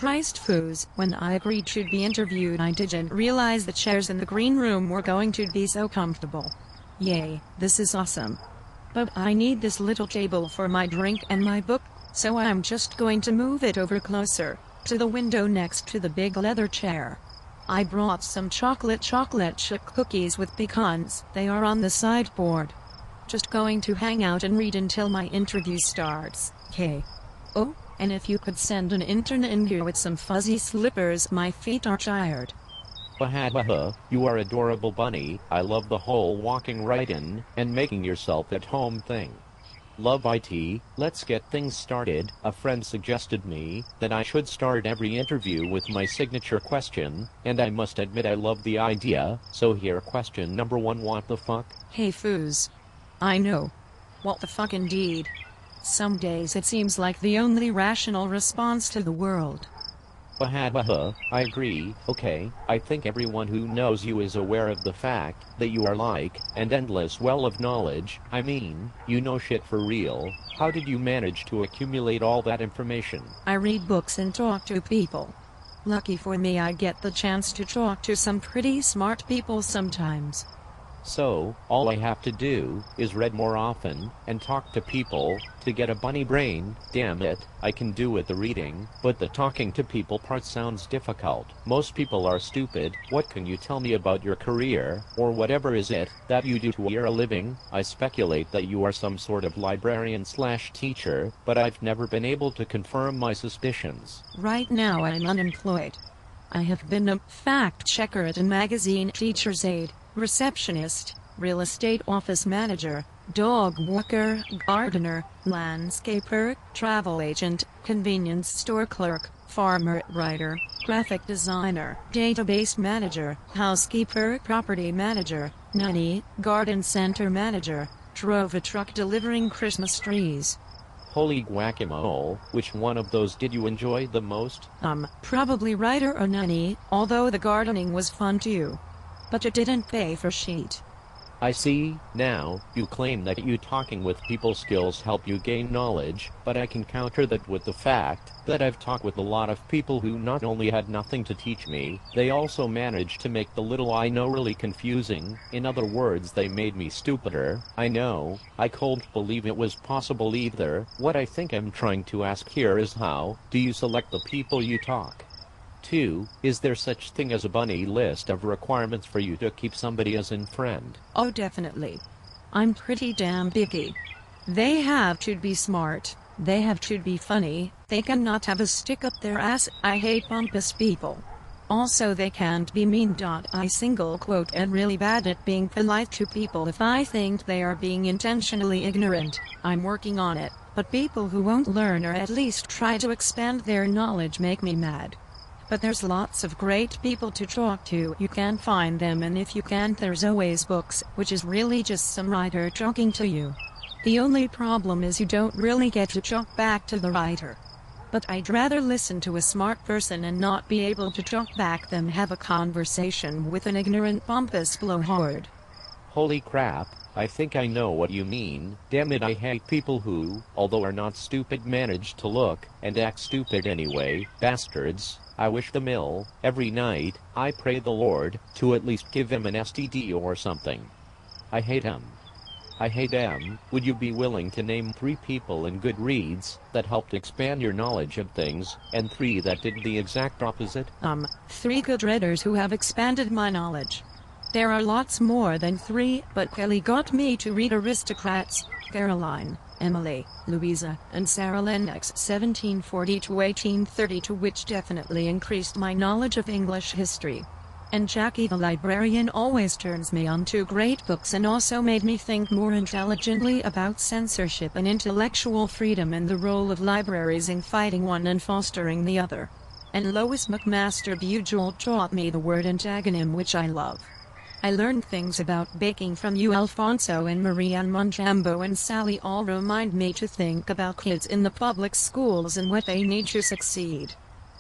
Christ foos, when I agreed to be interviewed I didn't realize the chairs in the green room were going to be so comfortable. Yay, this is awesome. But I need this little table for my drink and my book, so I'm just going to move it over closer, to the window next to the big leather chair. I brought some chocolate chip cookies with pecans. They are on the sideboard. Just going to hang out and read until my interview starts. Okay. Oh, and if you could send an intern in here with some fuzzy slippers, my feet are tired. You are adorable bunny. I love the whole walking right in and making yourself at home thing. Love IT. Let's get things started. A friend suggested me that I should start every interview with my signature question, and I must admit I love the idea. So here, question number 1, what the fuck? Hey foos. I know. What the fuck indeed. Some days it seems like the only rational response to the world. I agree. Okay, I think everyone who knows you is aware of the fact that you are like an endless well of knowledge. I mean, you know shit for real. How did you manage to accumulate all that information? I read books and talk to people. Lucky for me, I get the chance to talk to some pretty smart people sometimes. So, all I have to do is read more often and talk to people to get a bunny brain. Damn it, I can do with the reading, but the talking to people part sounds difficult. Most people are stupid. What can you tell me about your career, or whatever is it that you do to earn a living? I speculate that you are some sort of librarian/teacher, but I've never been able to confirm my suspicions. Right now I'm unemployed. I have been a fact checker at a magazine, teacher's aide, receptionist, real estate office manager, dog walker, gardener, landscaper, travel agent, convenience store clerk, farmer writer, graphic designer, database manager, housekeeper, property manager, nanny, garden center manager, drove a truck delivering Christmas trees. Holy guacamole, which one of those did you enjoy the most? Probably writer or nanny, although the gardening was fun too. But it didn't pay for shit. I see. Now, you claim that you talking with people skills help you gain knowledge, but I can counter that with the fact that I've talked with a lot of people who not only had nothing to teach me, they also managed to make the little I know really confusing. In other words, they made me stupider. I know. I couldn't believe it was possible either. What I think I'm trying to ask here is, how do you select the people you talk? 2. Is there such thing as a bunny list of requirements for you to keep somebody as a friend? Oh, definitely. I'm pretty damn picky. They have to be smart. They have to be funny. They cannot have a stick up their ass. I hate pompous people. Also, they can't be mean. I single quote and really bad at being polite to people if I think they are being intentionally ignorant. I'm working on it. But people who won't learn or at least try to expand their knowledge make me mad. But there's lots of great people to talk to. You can find them, and if you can't, there's always books, which is really just some writer talking to you. The only problem is you don't really get to talk back to the writer. But I'd rather listen to a smart person and not be able to talk back than have a conversation with an ignorant pompous blowhard. Holy crap, I think I know what you mean. Damn it, I hate people who, although are not stupid, manage to look and act stupid anyway. Bastards. I wish them ill. Every night, I pray the Lord to at least give him an STD or something. I hate him. I hate them. Would you be willing to name 3 people in Goodreads that helped expand your knowledge of things, and 3 that did the exact opposite? 3 good readers who have expanded my knowledge. There are lots more than 3, but Kelly got me to read Aristocrats, Caroline, Emily, Louisa, and Sarah Lennox 1740 to 1832, which definitely increased my knowledge of English history. And Jackie the librarian always turns me on to great books and also made me think more intelligently about censorship and intellectual freedom and the role of libraries in fighting one and fostering the other. And Lois McMaster Bujold taught me the word antagonym, which I love. I learned things about baking from you, Alfonso, and Marianne Monjambo and Sally all remind me to think about kids in the public schools and what they need to succeed.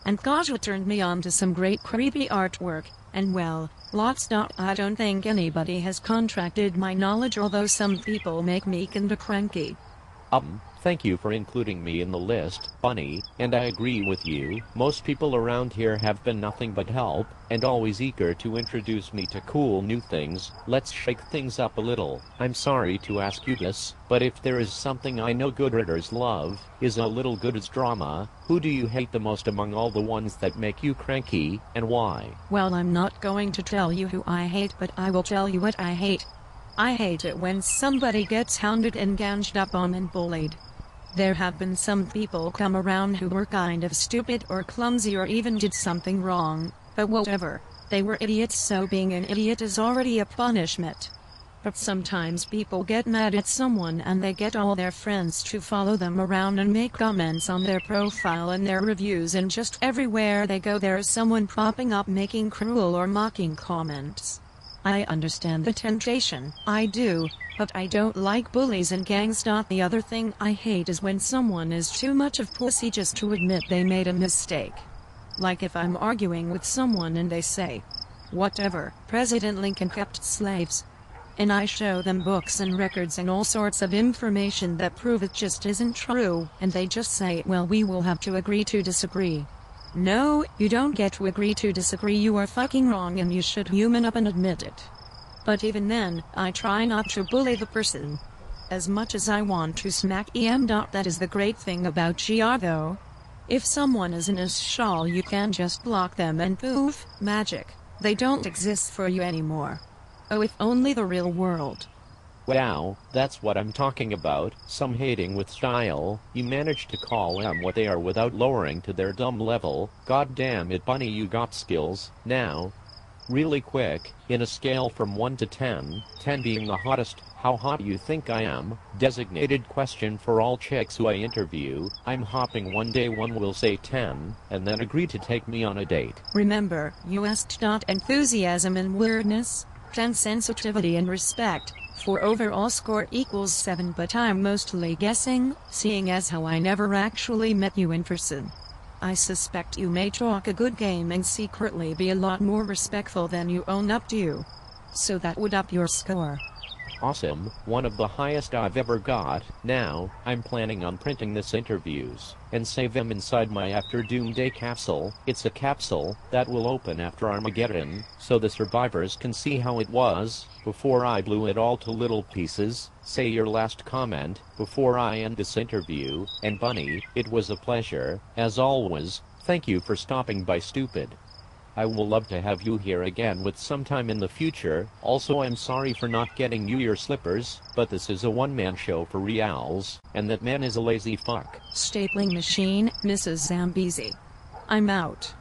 And Kaja turned me on to some great creepy artwork, and well, lots. I don't think anybody has contracted my knowledge, although some people make me kinda cranky. Thank you for including me in the list, Bunny, and I agree with you. Most people around here have been nothing but help, and always eager to introduce me to cool new things. Let's shake things up a little. I'm sorry to ask you this, but if there is something I know good readers love, is a little goods drama, who do you hate the most among all the ones that make you cranky, and why? Well, I'm not going to tell you who I hate, but I will tell you what I hate. I hate it when somebody gets hounded and ganged up on and bullied. There have been some people come around who were kind of stupid or clumsy or even did something wrong, but whatever. They were idiots, so being an idiot is already a punishment. But sometimes people get mad at someone and they get all their friends to follow them around and make comments on their profile and their reviews, and just everywhere they go there is someone popping up making cruel or mocking comments. I understand the temptation, I do, but I don't like bullies and gangs. The other thing I hate is when someone is too much of pussy just to admit they made a mistake. Like if I'm arguing with someone and they say, whatever, President Lincoln kept slaves. And I show them books and records and all sorts of information that prove it just isn't true, and they just say, well, we will have to agree to disagree. No, you don't get to agree to disagree. You are fucking wrong and you should human up and admit it. But even then, I try not to bully the person. As much as I want to smack em. That is the great thing about GR though. If someone is in a shawl, you can just block them and poof, magic. They don't exist for you anymore. Oh, if only the real world. Wow, that's what I'm talking about, some hating with style. You managed to call them what they are without lowering to their dumb level. God damn it, Bunny, you got skills. Now, really quick, in a scale from 1 to 10, 10 being the hottest, how hot do you think I am? Designated question for all chicks who I interview. I'm hopping one day, one will say 10, and then agree to take me on a date. Remember, you asked enthusiasm and weirdness, 10 sensitivity and respect. For overall score equals 7, but I'm mostly guessing, seeing as how I never actually met you in person. I suspect you may talk a good game and secretly be a lot more respectful than you own up to. So that would up your score. Awesome, one of the highest I've ever got. Now, I'm planning on printing this interviews and save them inside my After Doomsday capsule. It's a capsule that will open after Armageddon, so the survivors can see how it was before I blew it all to little pieces. Say your last comment before I end this interview. And Bunny, it was a pleasure, as always. Thank you for stopping by, stupid. I will love to have you here again with sometime in the future. Also, I'm sorry for not getting you your slippers, but this is a one-man show for reals, and that man is a lazy fuck. Stapling machine, Mrs. Zambezi. I'm out.